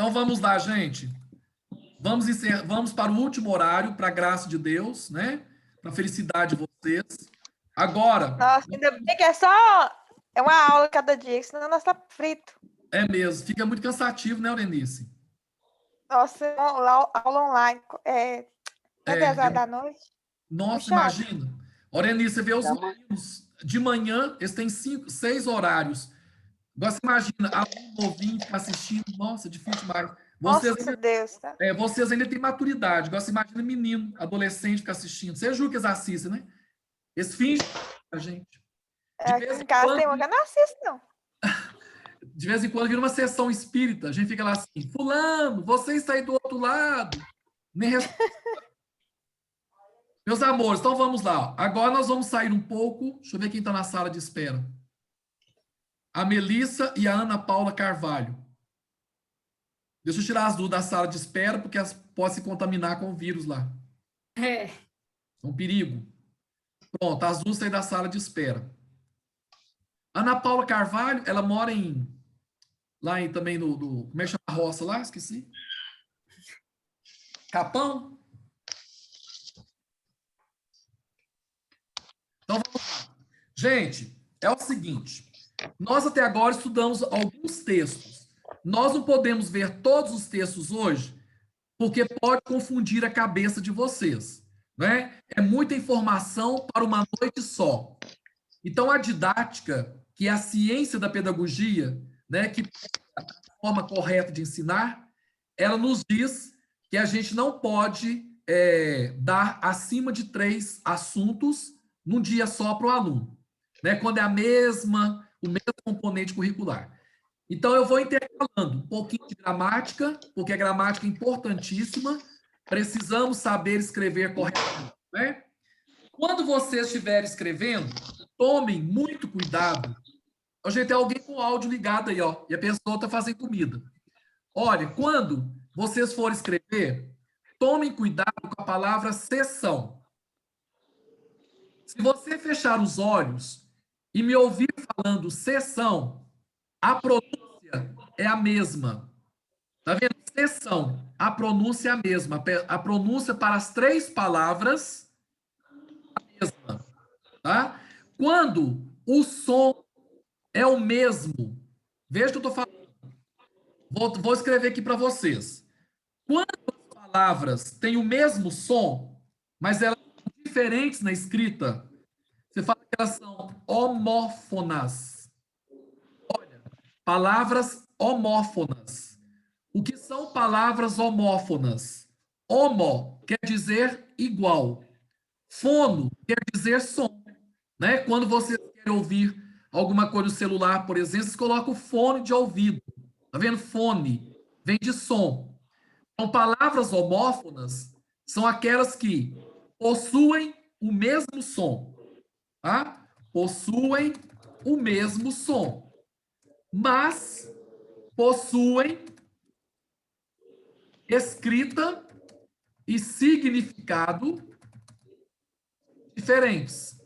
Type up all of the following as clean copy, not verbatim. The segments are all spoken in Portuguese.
Então vamos lá, gente. Vamos para o último horário, para a graça de Deus, né? Para a felicidade de vocês. Agora, Nossa, ainda bem que é uma aula cada dia, senão nós tá frito. é mesmo, fica muito cansativo, né, Eunice? Nossa, aula online, até 10 horas da noite. Nossa, Puxado. imagina. Eunice, você vê os meninos de manhã, eles têm 6 horários. Agora você imagina, aluno novinho ficar assistindo, nossa, difícil demais. Nossa, Deus, tá? Vocês ainda têm maturidade. Agora você imagina menino, adolescente ficar assistindo. Você julga que eles assistem, né? Eles fingem a gente. De Aqui vez em em casa quando, tem uma que eu não assisto, não. de vez em quando vira uma sessão espírita. A gente fica lá assim, fulano, você está aí do outro lado. Nem responde. Meus amores, então vamos lá. Agora nós vamos sair um pouco. Deixa eu ver quem está na sala de espera. A Melissa e a Ana Paula Carvalho. Deixa eu tirar as duas da sala de espera, porque elas podem se contaminar com o vírus lá. É um perigo. Pronto, as duas saem da sala de espera. Ana Paula Carvalho, ela mora lá também como é que chama a roça lá? Esqueci. Capão? Então vamos lá. Gente, é o seguinte. Nós até agora estudamos alguns textos. Nós não podemos ver todos os textos hoje, porque pode confundir a cabeça de vocês, né? É muita informação para uma noite só. Então, a didática, que é a ciência da pedagogia, né, que é a forma correta de ensinar, ela nos diz que a gente não pode dar acima de 3 assuntos num dia só para o aluno, né, quando é o mesmo componente curricular. Então, eu vou intercalando um pouquinho de gramática, porque a gramática é importantíssima, precisamos saber escrever corretamente, né? Quando vocês estiverem escrevendo, tomem muito cuidado. Hoje tem alguém com o áudio ligado aí, ó, e a pessoa está fazendo comida. Olha, quando vocês forem escrever, tomem cuidado com a palavra sessão. Se você fechar os olhos e me ouvir falando sessão, a pronúncia é a mesma. Tá vendo? Sessão, a pronúncia é a mesma. A pronúncia para as 3 palavras é a mesma, tá? Quando o som é o mesmo, veja o que eu estou falando. Vou escrever aqui para vocês. Quando as palavras têm o mesmo som, mas elas são diferentes na escrita, você fala que elas são homófonas. Olha, palavras homófonas. O que são palavras homófonas? Homo quer dizer igual. Fono quer dizer som, né? Quando vocês querem ouvir alguma coisa no celular, por exemplo, vocês colocam o fone de ouvido. Tá vendo? Fone vem de som. Então, palavras homófonas são aquelas que possuem o mesmo som, tá? Possuem o mesmo som, mas possuem escrita e significado diferentes.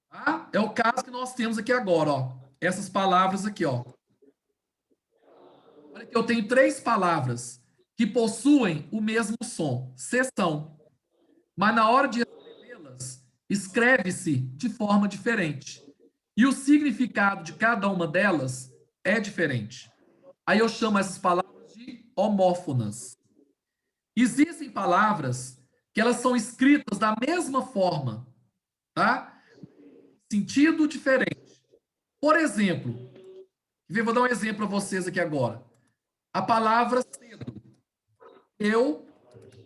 Tá? É o caso que nós temos aqui agora, ó. Essas palavras aqui, ó. Olha que eu tenho 3 palavras que possuem o mesmo som, sessão. Mas na hora de escrevê-las, escreve-se de forma diferente. E o significado de cada uma delas é diferente. Aí eu chamo essas palavras de homófonas. Existem palavras que elas são escritas da mesma forma, tá? Sentido diferente. Por exemplo, vou dar um exemplo para vocês aqui agora. A palavra cedo. Eu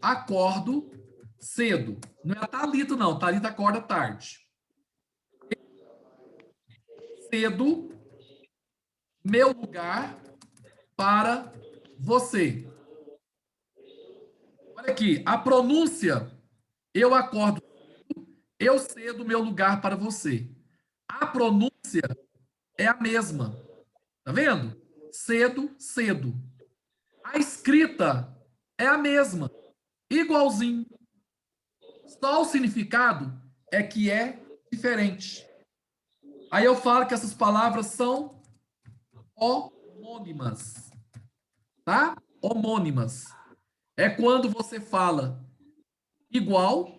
acordo cedo. Não é a Thalita, não. Thalita acorda tarde. Cedo, meu lugar para você. Olha aqui, a pronúncia, eu acordo cedo, eu cedo, meu lugar para você. A pronúncia é a mesma. Tá vendo? Cedo, cedo. A escrita é a mesma, igualzinho. Só o significado é que é diferente. Aí eu falo que essas palavras são homônimas, tá? homônimas. É quando você fala igual,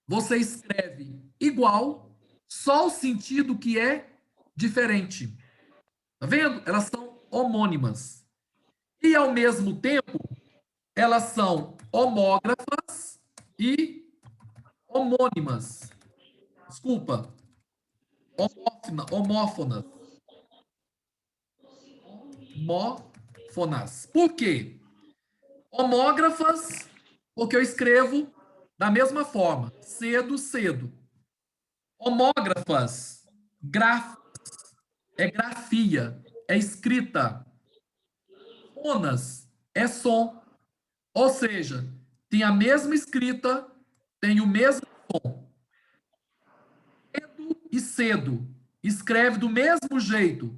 você escreve igual, só o sentido que é diferente. Tá vendo? Elas são homônimas. E, ao mesmo tempo, elas são homógrafas e homônimas. Desculpa, homófonas. Homófonas. Por quê? Homógrafas, porque eu escrevo da mesma forma, cedo, cedo. Homógrafas, é grafia, é escrita. Fonas é som. Ou seja, tem a mesma escrita, tem o mesmo som. Cedo e cedo. Escreve do mesmo jeito.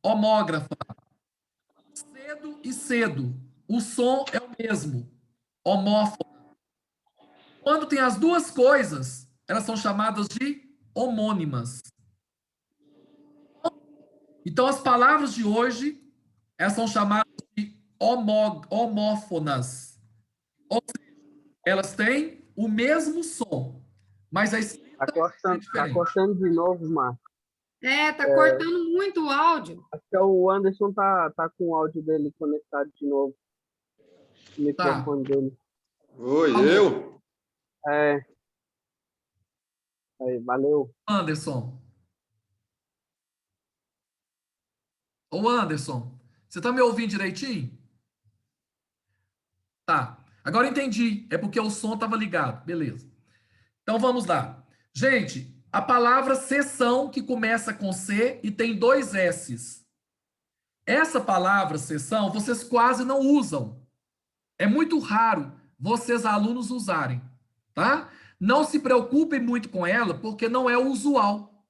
Homógrafa. Cedo e cedo. O som é o mesmo. Homófono. Quando tem as duas coisas, elas são chamadas de homônimas. Então, as palavras de hoje, elas são chamadas de homófonas. Ou seja, elas têm o mesmo som, mas a escrita é Tá diferente. cortando de novo, Marcos. Tá cortando muito o áudio. Acho que o Anderson tá com o áudio dele conectado de novo. O microfone dele. Oi, Alô? eu? É. Aí, valeu. Anderson. Ô, Anderson, você tá me ouvindo direitinho? Tá. Agora entendi. É porque o som estava ligado. Beleza. Então vamos lá. Gente, a palavra sessão, que começa com C e tem dois S's. Essa palavra sessão vocês quase não usam. É muito raro vocês, alunos, usarem. Tá? Não se preocupem muito com ela, porque não é o usual.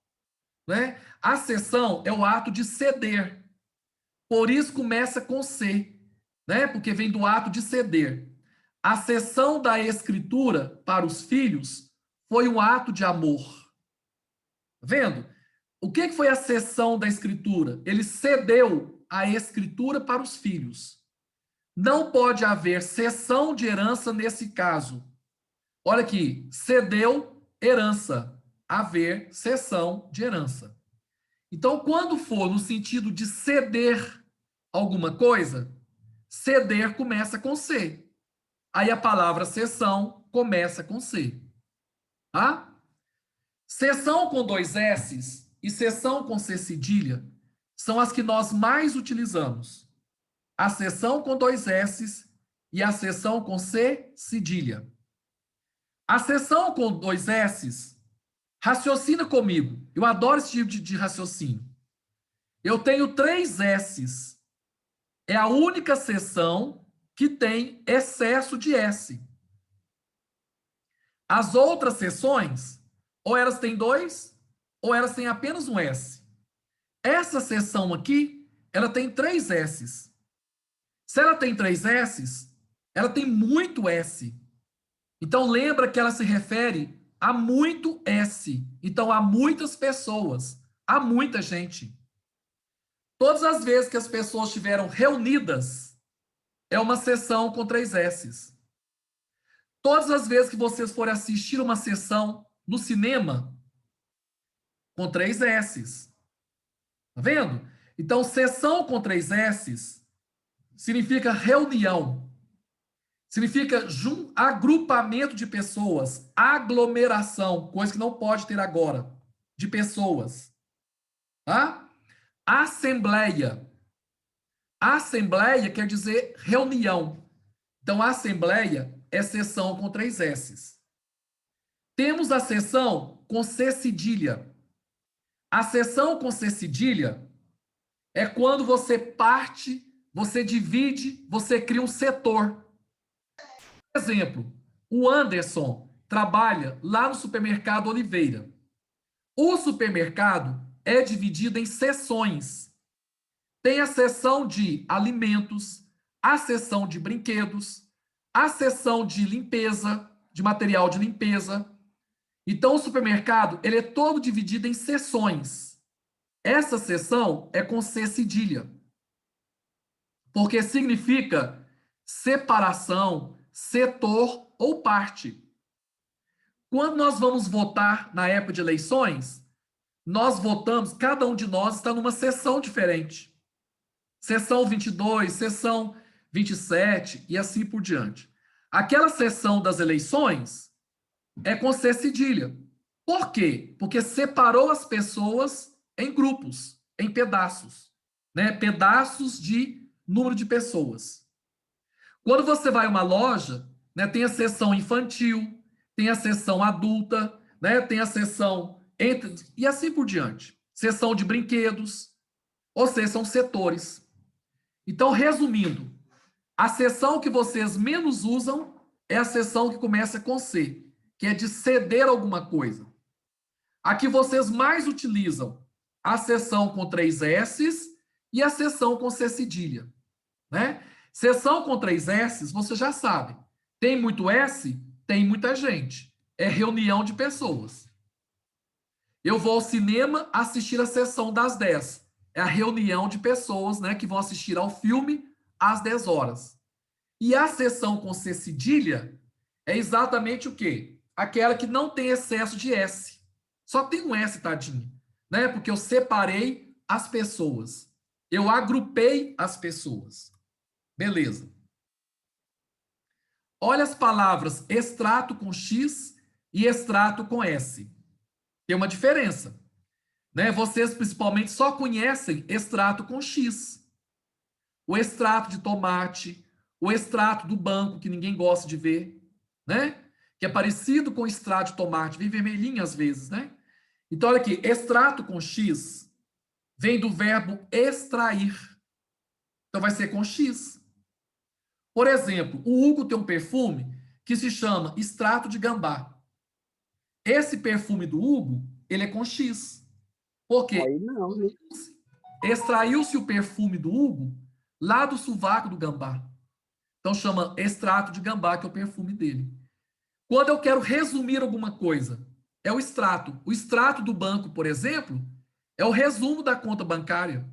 Né? A sessão é o ato de ceder. Por isso começa com C, né? Porque vem do ato de ceder. A cessão da escritura para os filhos foi um ato de amor. Tá vendo? O que foi a cessão da escritura? Ele cedeu a escritura para os filhos. Não pode haver cessão de herança nesse caso. Olha aqui, cedeu herança, haver cessão de herança. Então, quando for no sentido de ceder alguma coisa, ceder começa com C. Aí a palavra cessão começa com C. Tá? Cessão com dois S's e cessão com C cedilha são as que nós mais utilizamos. A cessão com dois S's e a cessão com C cedilha. A cessão com dois S's, raciocina comigo. Eu adoro esse tipo de raciocínio. Eu tenho três S's. É a única cessão que tem excesso de S. As outras seções, ou elas têm dois, ou elas têm apenas um S. Essa seção aqui, ela tem três S's. Se ela tem três S's, ela tem muito S. Então, lembra que ela se refere a muito S. Então, há muitas pessoas, há muita gente. Todas as vezes que as pessoas estiveram reunidas, é uma sessão com três S's. Todas as vezes que vocês forem assistir uma sessão no cinema, com três S's. Tá vendo? Então, sessão com três S's significa reunião. Significa agrupamento de pessoas, aglomeração, coisa que não pode ter agora, de pessoas. Tá? Assembleia. Assembleia quer dizer reunião. Então, assembleia é sessão com três S's. Temos a sessão com C cedilha. A sessão com C cedilha é quando você parte, você divide, você cria um setor. Por exemplo, o Anderson trabalha lá no supermercado Oliveira. O supermercado é dividido em seções. Tem a seção de alimentos, a seção de brinquedos, a seção de limpeza, de material de limpeza. Então, o supermercado ele é todo dividido em seções. Essa seção é com C cedilha. Porque significa separação, setor ou parte. Quando nós vamos votar na época de eleições, nós votamos, cada um de nós está numa seção diferente. Seção 22, seção 27 e assim por diante. Aquela seção das eleições é com C cedilha. Por quê? Porque separou as pessoas em grupos, em pedaços, né? Pedaços de número de pessoas. Quando você vai a uma loja, né, tem a seção infantil, tem a seção adulta, né, tem a seção e assim por diante. Seção de brinquedos, ou seja, são setores. Então, resumindo, a seção que vocês menos usam é a seção que começa com C, que é de ceder alguma coisa. A que vocês mais utilizam, a seção com 3 S's e a seção com C cedilha, né? Seção com 3 S's, você já sabe. Tem muito S, tem muita gente. É reunião de pessoas. Eu vou ao cinema assistir a sessão das 10. É a reunião de pessoas, né, que vão assistir ao filme às 10 horas. E a sessão com C cedilha é exatamente o quê? Aquela que não tem excesso de S. Só tem um S, tadinho, né? Porque eu separei as pessoas. Eu agrupei as pessoas. Beleza. Olha as palavras extrato com X e extrato com S. Tem uma diferença, né? Vocês principalmente só conhecem extrato com X. O extrato de tomate, o extrato do banco, que ninguém gosta de ver, né? Que é parecido com extrato de tomate, vem vermelhinho às vezes, né? Então, olha aqui, extrato com X vem do verbo extrair. Então, vai ser com X. Por exemplo, o Hugo tem um perfume que se chama extrato de gambá. Esse perfume do Hugo, ele é com X. Por quê? Aí não, né? Extraiu-se o perfume do Hugo lá do sovaco do gambá. Então, chama extrato de gambá, que é o perfume dele. Quando eu quero resumir alguma coisa, é o extrato. O extrato do banco, por exemplo, é o resumo da conta bancária.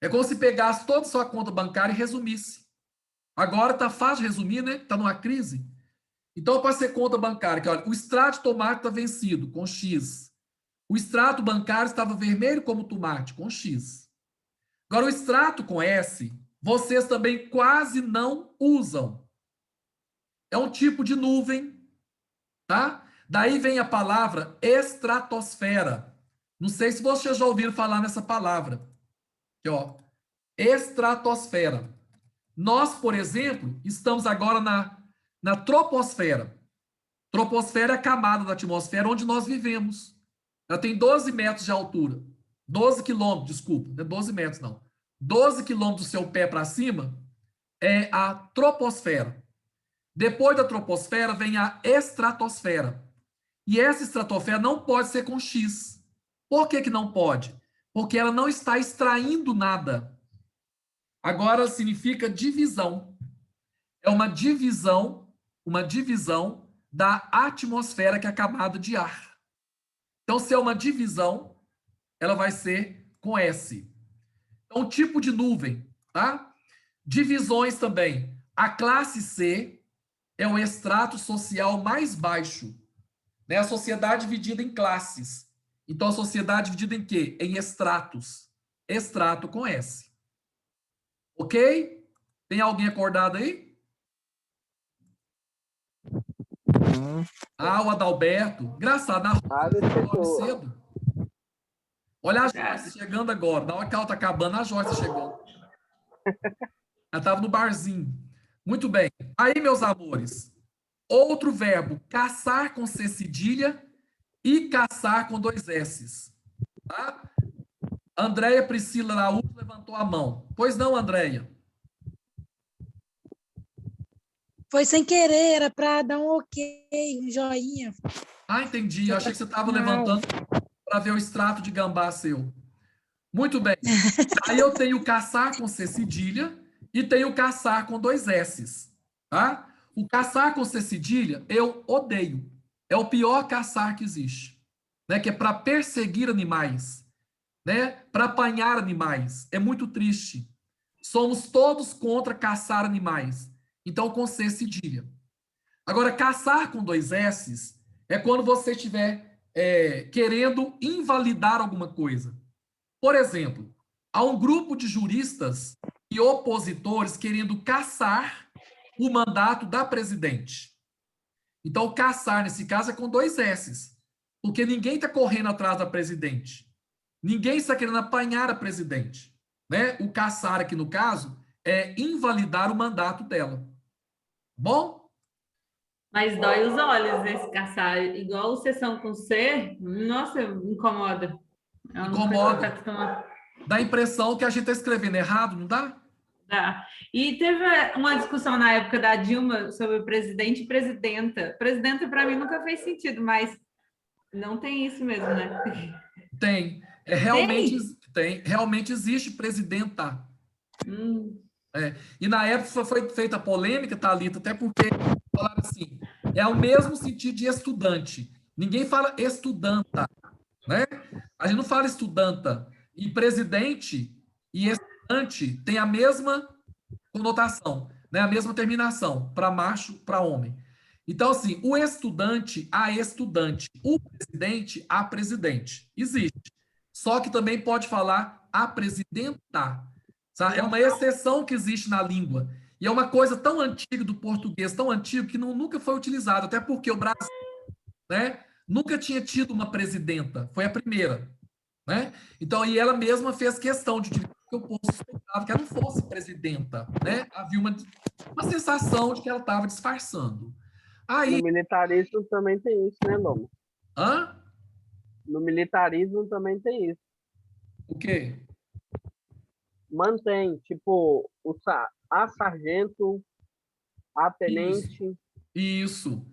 É como se pegasse toda a sua conta bancária e resumisse. Agora está fácil de resumir, né? Está numa crise. Então, pode ser conta bancária, que olha, o extrato de tomate está vencido, com X. O extrato bancário estava vermelho como tomate, com X. Agora, o extrato com S, vocês também quase não usam. É um tipo de nuvem, tá? Daí vem a palavra estratosfera. Não sei se vocês já ouviram falar nessa palavra. Aqui, ó. Estratosfera. Nós, por exemplo, estamos agora na troposfera. Troposfera é a camada da atmosfera onde nós vivemos. Ela tem 12 metros de altura. 12 quilômetros, desculpa. Não é 12 metros, não. 12 quilômetros do seu pé para cima é a troposfera. Depois da troposfera vem a estratosfera. E essa estratosfera não pode ser com X. Por que que não pode? Porque ela não está extraindo nada. Agora significa divisão. É uma divisão da atmosfera, que é a camada de ar. Então, se é uma divisão, ela vai ser com S. Então, tipo de nuvem, tá? Divisões também. A classe C é o extrato social mais baixo, né? A sociedade dividida em classes. Então, a sociedade dividida em quê? Em estratos. Extrato com S. Ok? Tem alguém acordado aí? Ah, o Adalberto. Engraçado, Ele chegou. cedo. Olha a Joyce chegando agora. Na hora que ela tá acabando, a Joyce chegou. Ela estava no barzinho. Muito bem. Aí, meus amores, outro verbo, caçar com C cedilha e caçar com 2 S's. Tá? Andréia Priscila Araújo levantou a mão. Pois não, Andréia? Foi sem querer, era para dar um ok, um joinha. Ah, entendi. Eu achei que você estava levantando para ver o extrato de gambá seu. Muito bem. Aí eu tenho caçar com C cedilha e tenho caçar com 2 S's. Tá? O caçar com C cedilha eu odeio. É o pior caçar que existe. Né? Que é para perseguir animais. Né? Para apanhar animais. É muito triste. Somos todos contra caçar animais. Então, com C cedilha. Agora, caçar com 2 S's é quando você estiver querendo invalidar alguma coisa. Por exemplo, há um grupo de juristas e opositores querendo caçar o mandato da presidente. Então, caçar, nesse caso, é com 2 S's, porque ninguém está correndo atrás da presidente. Ninguém está querendo apanhar a presidente. Né? O caçar aqui, no caso, é invalidar o mandato dela. Bom? Mas dói os olhos esse caçar. Igual sessão com C, nossa, incomoda. Incomoda. Dá a impressão que a gente está escrevendo errado, não dá? Dá. E teve uma discussão na época da Dilma sobre presidente e presidenta. Presidenta, para mim, nunca fez sentido, mas não tem isso mesmo, né? Tem. Realmente existe presidenta. E na época foi feita polêmica, Thalita, até porque falaram assim, é o mesmo sentido de estudante. Ninguém fala estudanta, né? A gente não fala estudanta. E presidente e estudante tem a mesma conotação, né? A mesma terminação, para macho, para homem. Então, assim, o estudante, a estudante. O presidente, a presidente. Existe. Só que também pode falar a presidenta. Sabe? É uma exceção que existe na língua. E é uma coisa tão antiga do português, tão antigo, que nunca foi utilizado. Até porque o Brasil, né, nunca tinha tido uma presidenta. Foi a primeira. Né? Então, e ela mesma fez questão de que o povo suspeitava que ela não fosse presidenta. Né? Havia uma sensação de que ela estava disfarçando. Aí, no militarismo também tem isso, né, Loma? Hã? No militarismo também tem isso. O quê? Mantém, tipo, a sargento, a tenente. Isso.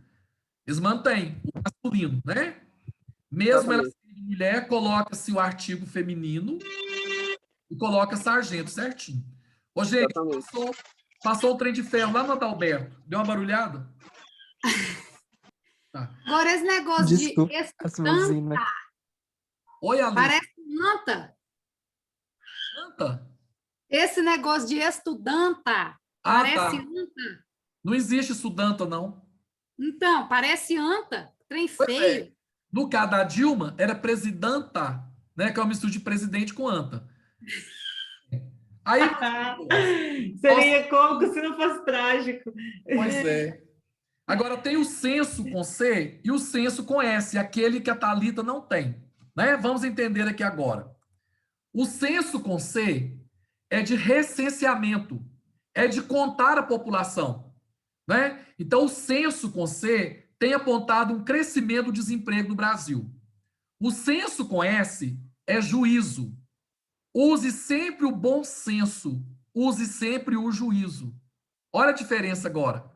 Eles mantêm o masculino, né? Mesmo ela sendo mulher, coloca-se o artigo feminino e coloca sargento certinho. Ô, gente, passou o trem de ferro lá no Adalberto. Deu uma barulhada? Tá. Agora, esse negócio Desculpa, de estudanta. Oi, Alice. Parece anta. Anta? Esse negócio de estudanta. Parece anta. Não existe estudanta, não. Então, parece anta. Trem feio. No caso da Dilma, era presidenta, né? Que é uma mistura de presidente com anta. Aí, seria cômico se não fosse trágico. Pois é. Agora tem o censo com C e o censo com S, aquele que a Thalita não tem. Né? Vamos entender aqui agora. O censo com C é de recenseamento, é de contar a população. Né? Então, o censo com C tem apontado um crescimento do desemprego no Brasil. O censo com S é juízo. Use sempre o bom senso, use sempre o juízo. Olha a diferença agora.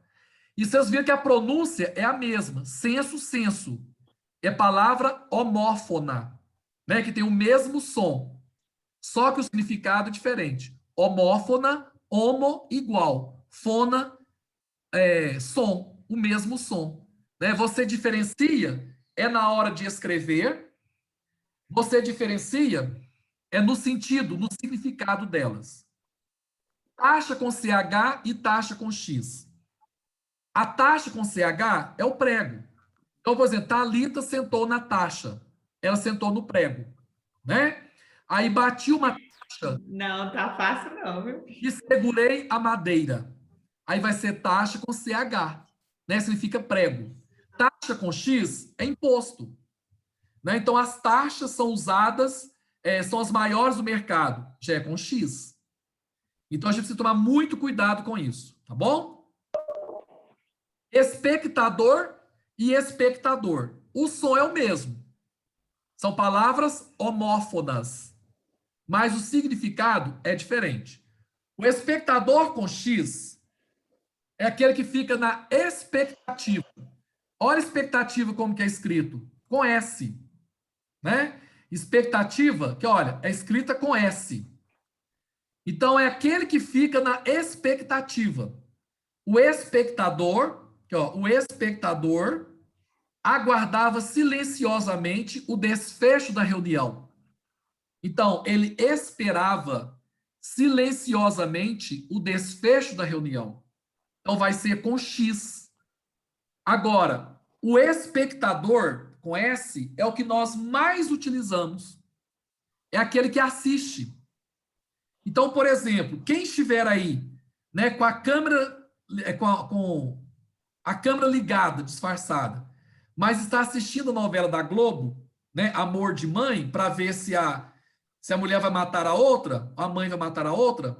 E vocês viram que a pronúncia é a mesma, senso, senso. É palavra homófona, né? Que tem o mesmo som, só que o significado é diferente. Homófona, homo, igual. Fona, som, o mesmo som. Né? Você diferencia, na hora de escrever, você diferencia, no sentido, no significado delas. Taxa com CH e taxa com X. A taxa com CH é o prego. Então, por exemplo, Thalita sentou na taxa. Ela sentou no prego. Né? Aí bati uma taxa. Não, tá fácil não, viu? E segurei a madeira. Aí vai ser taxa com CH. Né? Significa prego. Taxa com X é imposto. Né? Então, as taxas são usadas, são as maiores do mercado. Já é com X. Então, a gente precisa tomar muito cuidado com isso. Tá bom? Espectador e espectador. O som é o mesmo. São palavras homófonas, mas o significado é diferente. O espectador com X é aquele que fica na expectativa. Olha a expectativa como que é escrito, com S. Né? Expectativa, que olha, é escrita com S. Então, é aquele que fica na expectativa. O espectador... o espectador aguardava silenciosamente o desfecho da reunião. Então, ele esperava silenciosamente o desfecho da reunião. Então, vai ser com X. Agora, o espectador, com S, é o que nós mais utilizamos. É aquele que assiste. Então, por exemplo, quem estiver aí, né, com a câmera, com a câmera ligada, disfarçada, mas está assistindo a novela da Globo, né, Amor de Mãe, para ver se a mulher vai matar a outra, a mãe vai matar a outra,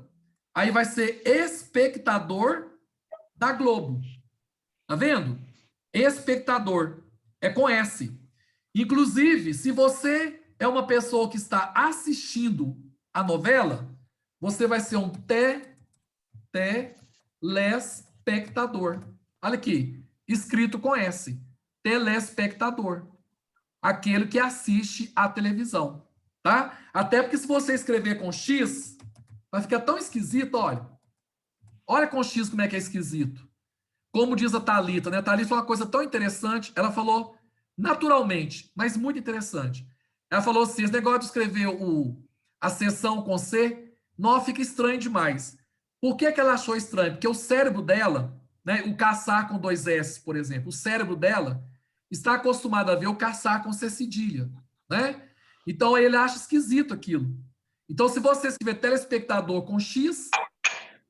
aí vai ser espectador da Globo. Tá vendo? Espectador. É com S. Inclusive, se você é uma pessoa que está assistindo a novela, você vai ser um telespectador. Olha aqui, escrito com S. Telespectador. Aquele que assiste à televisão. Tá? Até porque se você escrever com X, vai ficar tão esquisito, olha. Olha com X como é que é esquisito. Como diz a Thalita, né? A Thalita falou uma coisa tão interessante. Ela falou naturalmente, mas muito interessante. Ela falou assim, esse negócio de escrever a seção com C, não, fica estranho demais. Por que ela achou estranho? Porque o cérebro dela, né, o caçar com 2 S, por exemplo, o cérebro dela está acostumado a ver o caçar com C cedilha, né? Então, ele acha esquisito aquilo. Então, se você escrever telespectador com X,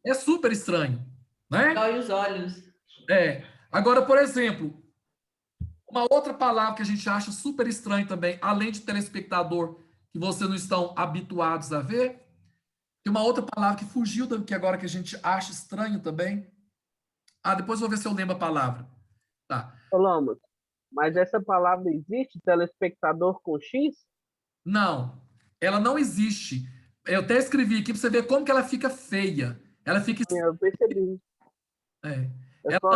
é super estranho, né? Dói os olhos. Agora, por exemplo, uma outra palavra que a gente acha super estranho também, além de telespectador, que vocês não estão habituados a ver, tem uma outra palavra que fugiu que agora que a gente acha estranho também. Depois eu vou ver se eu lembro a palavra. Tá. Ô, Lamas, mas essa palavra existe, telespectador com X? Não, ela não existe. Eu até escrevi aqui para você ver como que ela fica feia. Ela fica... Eu percebi. É.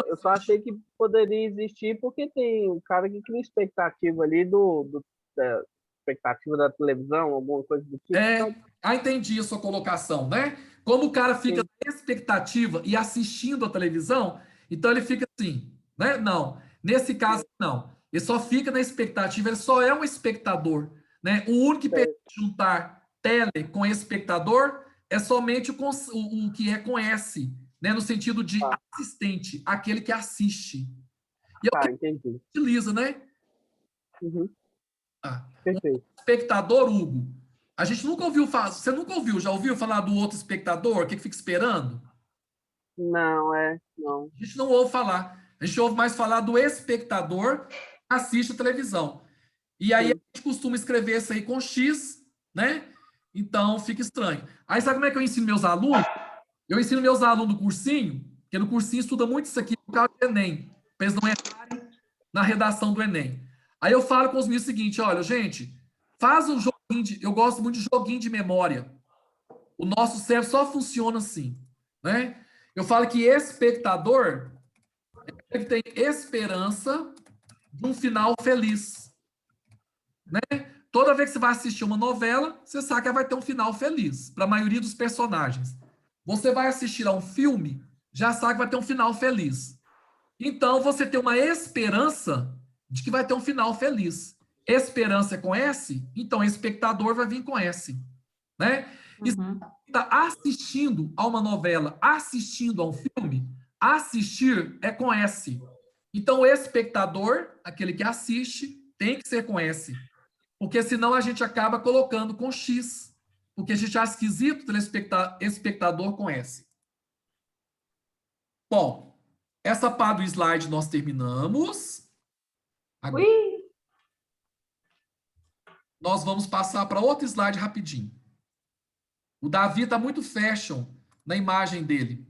Eu só achei que poderia existir porque tem um cara que cria expectativa ali da expectativa da televisão, alguma coisa do tipo. Entendi a sua colocação, né? Como o cara fica na expectativa e assistindo a televisão, então ele fica assim, né? Não, nesse caso, não. Ele só fica na expectativa, ele só é um espectador, né? O único que permite juntar tele com espectador é somente o que é com S, né? No sentido de assistente, aquele que assiste. E é o que entendi. utiliza, né? Uhum. Perfeito. Espectador, Hugo. A gente nunca ouviu falar. Você nunca ouviu? Já ouviu falar do outro espectador? Que fica esperando? Não. A gente não ouve falar. A gente ouve mais falar do espectador que assiste a televisão. E aí a gente costuma escrever isso aí com X, né? Então fica estranho. Aí sabe como é que eu ensino meus alunos? Eu ensino meus alunos do cursinho, porque no cursinho estuda muito isso aqui por causa do Enem, para eles não entrarem na redação do Enem. Aí eu falo com os meninos o seguinte, olha, gente, faz um joguinho eu gosto muito de joguinho de memória. O nosso cérebro só funciona assim, né? Eu falo que espectador é que tem esperança de um final feliz, né? Toda vez que você vai assistir uma novela, você sabe que vai ter um final feliz, para a maioria dos personagens. Você vai assistir a um filme, já sabe que vai ter um final feliz. Então, você tem uma esperança de que vai ter um final feliz. Esperança é com S, então espectador vai vir com S, né? E se você está assistindo a uma novela, assistindo a um filme, assistir é com S. Então, o espectador, aquele que assiste, tem que ser com S. Porque senão a gente acaba colocando com X. Porque a gente acha esquisito espectador com S. Bom, essa parte do slide nós terminamos. Agora, nós vamos passar para outro slide rapidinho. O Davi está muito fashion na imagem dele.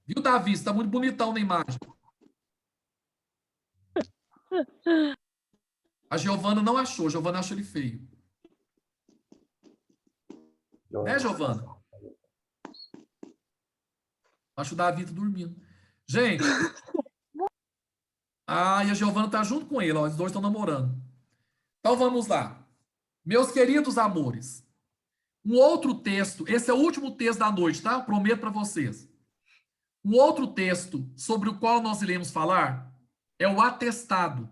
Viu, Davi? Você está muito bonitão na imagem. A Giovana não achou. A Giovana achou ele feio. Né, Giovana? Acho o Davi tá dormindo. Gente. E a Giovana tá junto com ele. Ó, os dois estão namorando. Então, vamos lá. Meus queridos amores. Um outro texto. Esse é o último texto da noite, tá? Prometo para vocês. Um outro texto sobre o qual nós iremos falar é o atestado.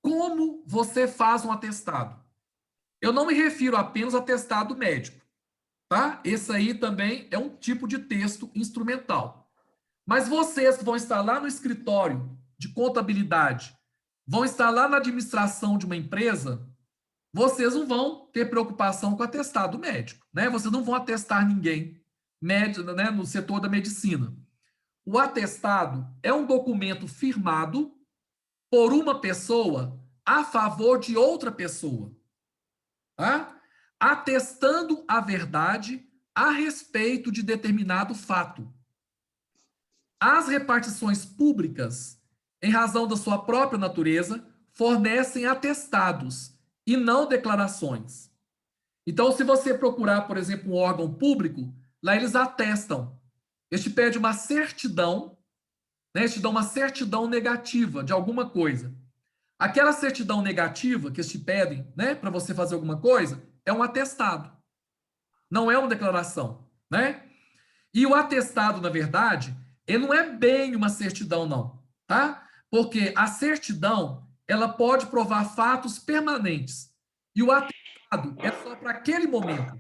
Como você faz um atestado? Eu não me refiro apenas ao atestado médico. tá? Esse aí também é um tipo de texto instrumental. Mas vocês que vão estar lá no escritório de contabilidade, vão estar lá na administração de uma empresa, vocês não vão ter preocupação com atestado médico, né? Vocês não vão atestar ninguém médico, né, no setor da medicina. O atestado é um documento firmado por uma pessoa a favor de outra pessoa, tá? Atestando a verdade a respeito de determinado fato. As repartições públicas, em razão da sua própria natureza, fornecem atestados e não declarações. Então, se você procurar, por exemplo, um órgão público, lá eles atestam. Eles te pedem uma certidão, né? Eles te dão uma certidão negativa de alguma coisa. Aquela certidão negativa que eles te pedem, né, para você fazer alguma coisa, é um atestado. Não é uma declaração, né? E o atestado, na verdade, ele não é bem uma certidão, não, tá? Porque a certidão, ela pode provar fatos permanentes. E o atestado é só para aquele momento.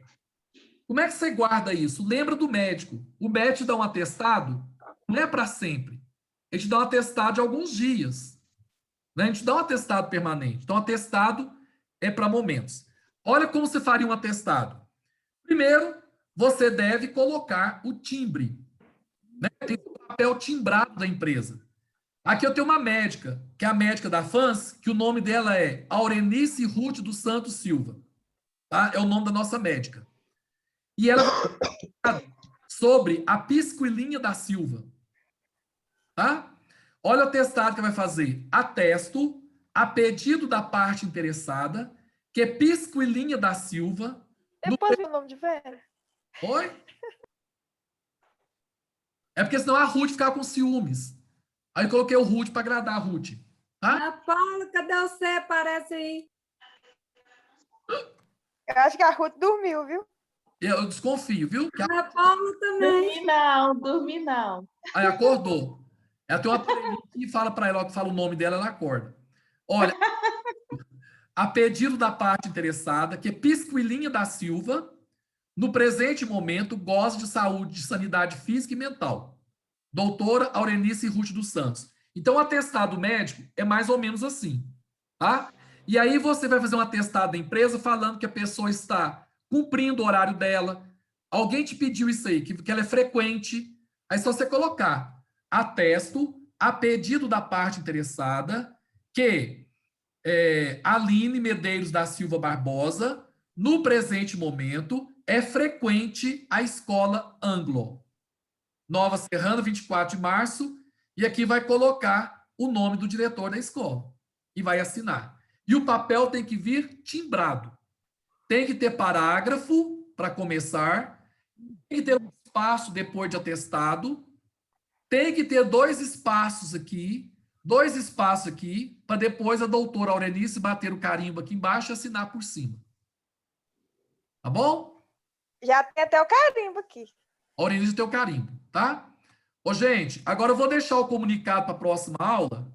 Como é que você guarda isso? Lembra do médico. O médico te dá um atestado, não é para sempre. Ele te dá um atestado de alguns dias. Né? A gente dá um atestado permanente. Então, atestado é para momentos. Olha como você faria um atestado. Primeiro, você deve colocar o timbre. Né? Tem o papel timbrado da empresa. Aqui eu tenho uma médica, que é a médica da FANS, que o nome dela é Aurenice Ruth dos Santos Silva. Tá? É o nome da nossa médica. E ela vai falar sobre a Pisquilinha da Silva. Tá? Olha o atestado que vai fazer. Atesto, a pedido da parte interessada, que Pisquilinha da Silva... Depois do nome de velho. Oi? É porque senão a Ruth ficava com ciúmes. Aí eu coloquei o Ruth para agradar a Ruth. Tá? Ana Paula, cadê você? Aparece aí. Eu acho que a Ruth dormiu, viu? Eu desconfio, viu? Que Ana Paula também. Dormi não. Aí acordou. Ela tem uma aparelhinha que fala para ela, que fala o nome dela, ela acorda. Olha, a pedido da parte interessada, que Pisquilinha da Silva, no presente momento, goza de saúde, de sanidade física e mental. Doutora Aurenice Ruth dos Santos. Então, o atestado médico é mais ou menos assim, tá? E aí você vai fazer um atestado da empresa falando que a pessoa está cumprindo o horário dela. Alguém te pediu isso aí, que ela é frequente. Aí, se você colocar atesto, a pedido da parte interessada, que Aline Medeiros da Silva Barbosa, no presente momento, é frequente à escola Anglo. Nova Serrana, 24 de março, e aqui vai colocar o nome do diretor da escola. E vai assinar. E o papel tem que vir timbrado. Tem que ter parágrafo para começar, tem que ter um espaço depois de atestado, tem que ter dois espaços aqui, para depois a doutora Aurenice bater o carimbo aqui embaixo e assinar por cima. Tá bom? Já tem até o carimbo aqui. A Aurenice tem o carimbo, tá? Ô, gente, agora eu vou deixar o comunicado para a próxima aula,